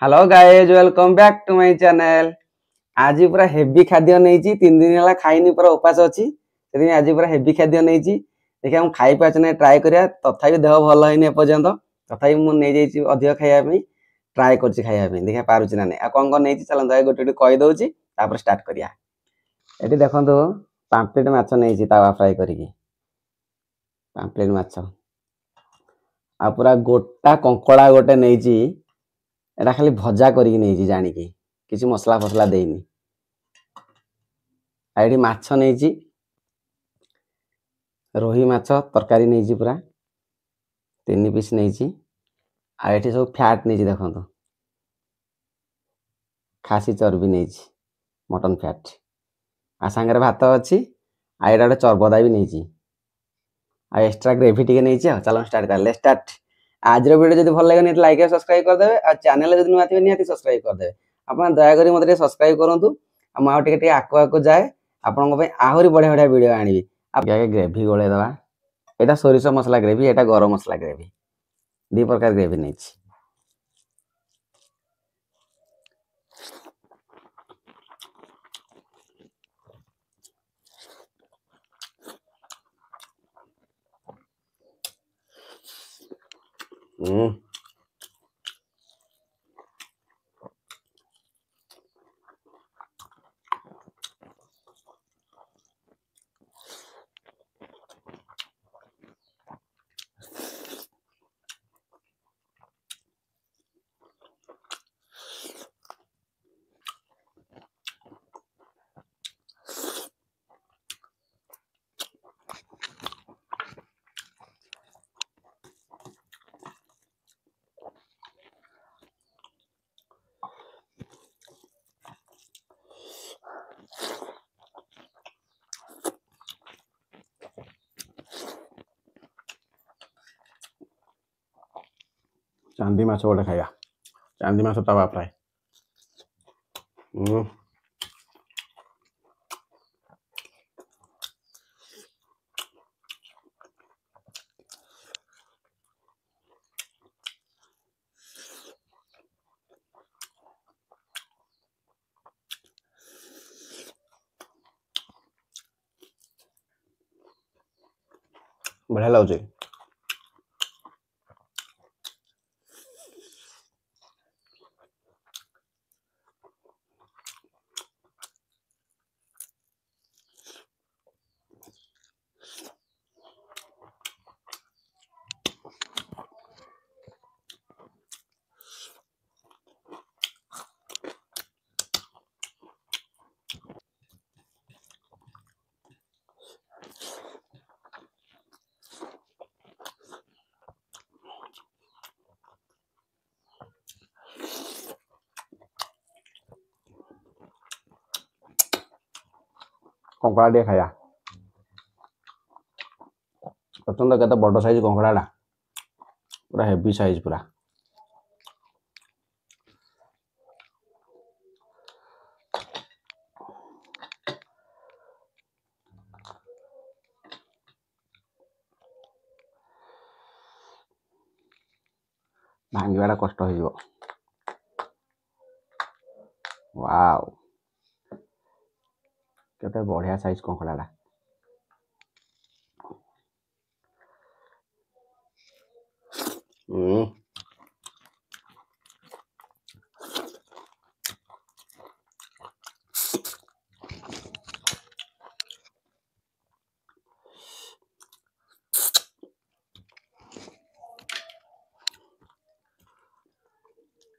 Hello guys, welcome back to my channel. आज पूरा heavy खाद्य नहीं 3 दिन है खाइनी, पूरा उपास अच्छी से आज पूरा हेवी खाद्य नहीं देखिए हम खाई पार्छ ना ट्राए करिया। तथापि देह भल है एपर्यंत तथापि मुझे अधिक खायापी ट्राए कर देखिए पारुची ना नहीं कौन कौन नहीं चलते गोटे गोटे कहीदे स्टार्ट करिया। ये देखो पाम्पलेट माछ नहीं तावा फ्राए करके पाम्पलेट माछ आ पूरा गोटा कंकड़ा गोटे नहीं एटा खाली भजा करके नहीं जानिकी किसी मसला फसला देनी। आइडी माछ नहीं रोही माछ तरकारी नहीं पूरा 3 पीस नहीं। आइठी सब फैट नहीं देखो खासी चर्बी नहीं मटन फैट आ सांगे भात अच्छी आइटा गोटे चर्बदा भी नहीं आ एक्स्ट्रा ग्रेवी टी नहीं। चलो स्टार्ट कर ले स्टार्ट। आज वीडियो जब भल लगे लाइक और सब्सक्राइब करदे और चैनल जब नुआ थे निहाती सब्सक्राइब करदे। आप दयाकोरी मत सब्सक्राइब करूँ मुझे आगे जाए आपंप आहरी बढ़िया बढ़िया वीडियो आनी। आगे ग्रेवी गोले दवा यहाँ सोरिष मसला ग्रेवी यहाँ गरम मसला ग्रेवी 2 प्रकार ग्रेवी नहीं। चांदी माछ गोटे खाया चांदी माछ तवा फ्राए बढ़िया लगे। कंकड़ा टे खाया प्रथम तो केते बड़ साइज कंकड़ा पूरा हेवी साइज पूरा भांगवाटा कष्ट हो। वाव केते बढ़िया साइज कंकड़ा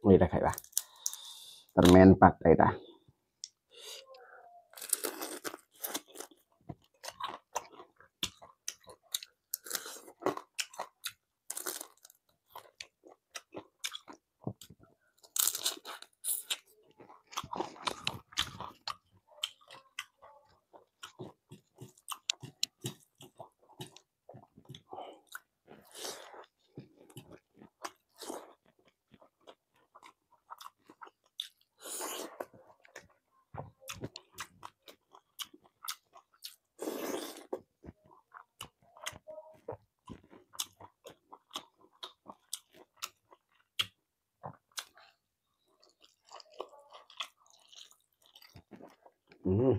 ये खाइबा तर मेन पार्ट यहाँ ହୁଁ।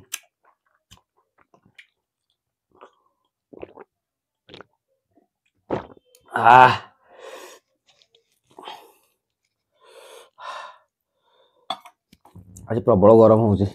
ଆଜି ପ୍ରବଳ ଗରମ ହଉଛି।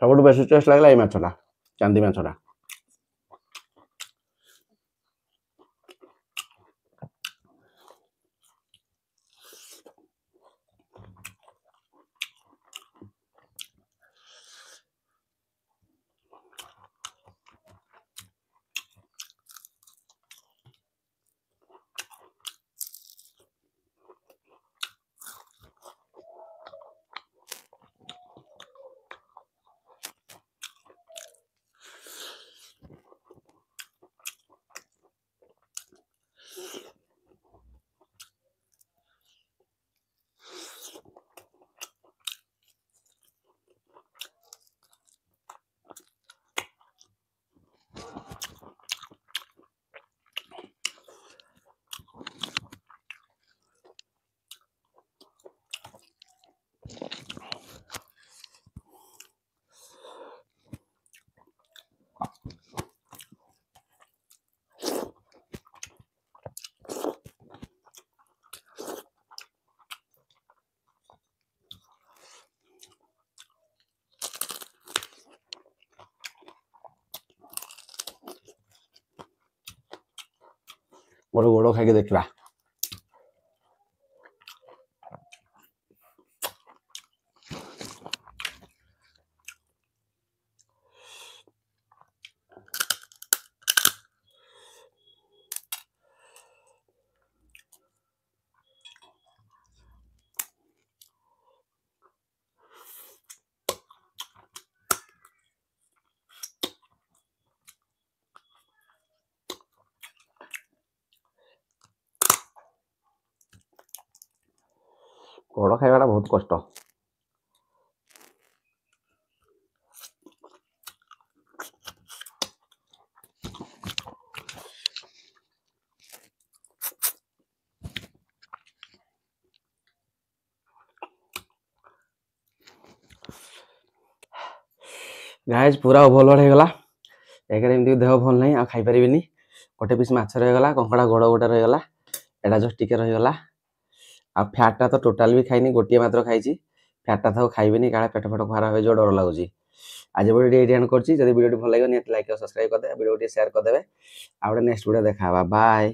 ସବୁଠୁ ବେଶୀ ଟେଷ୍ଟ ଲାଗିଲା ଏଇ ମାଛଟା, ଚାନ୍ଦି ମାଛଟା। ଗୋଟେ ଗୋଡ଼ ଖାଇକି ଦେଖିବା। ଗୋଡ଼ ଖାଇବାଟା ବହୁତ କଷ୍ଟ। ଗାଇଜ ପୁରା ଓଭରଲୋଡ୍ ହେଇଗଲା। ଏକରେ ଏମିତି ଦେହ ଭଲ ନାହିଁ, ଆଉ ଖାଇପାରିବିନି। ଗୋଟେ ପିସ୍ ମାଛ ରହିଗଲା, କଙ୍କଡ଼ା ଗୋଡ଼ ଗୋଟେ ରହିଗଲା, ଏଇଟା ଜଷ୍ଟ ଟିକେ ରହିଗଲା। ଆଉ ଫ୍ୟାଟ୍ଟା ତ ଟୋଟାଲ ବି ଖାଇନି, ଗୋଟିଏ ମାତ୍ର ଖାଇଛି। ଫ୍ୟାଟ୍ଟା ତ ଖାଇବିନି, କାଳେ ପେଟ ଫେଟ ଖରାପ ହେଇଯିବ, ଡର ଲାଗୁଛି। ଆଜି ଭିଡ଼ିଓ ଏଇଠି ଏଣ୍ଡ କରୁଛି। ଯଦି ଭିଡ଼ିଓଟି ଭଲ ଲାଗିବ ନିହାତି ଲାଇକ୍ ଆଉ ସବସ୍କ୍ରାଇବ୍ କରିଦେବେ, ଭିଡ଼ିଓ ଟିକେ ସେୟାର କରିଦେବେ। ଆଉ ଗୋଟେ ନେକ୍ସଟ ଭିଡ଼ିଓ ଦେଖା ହବା। ବାଏ।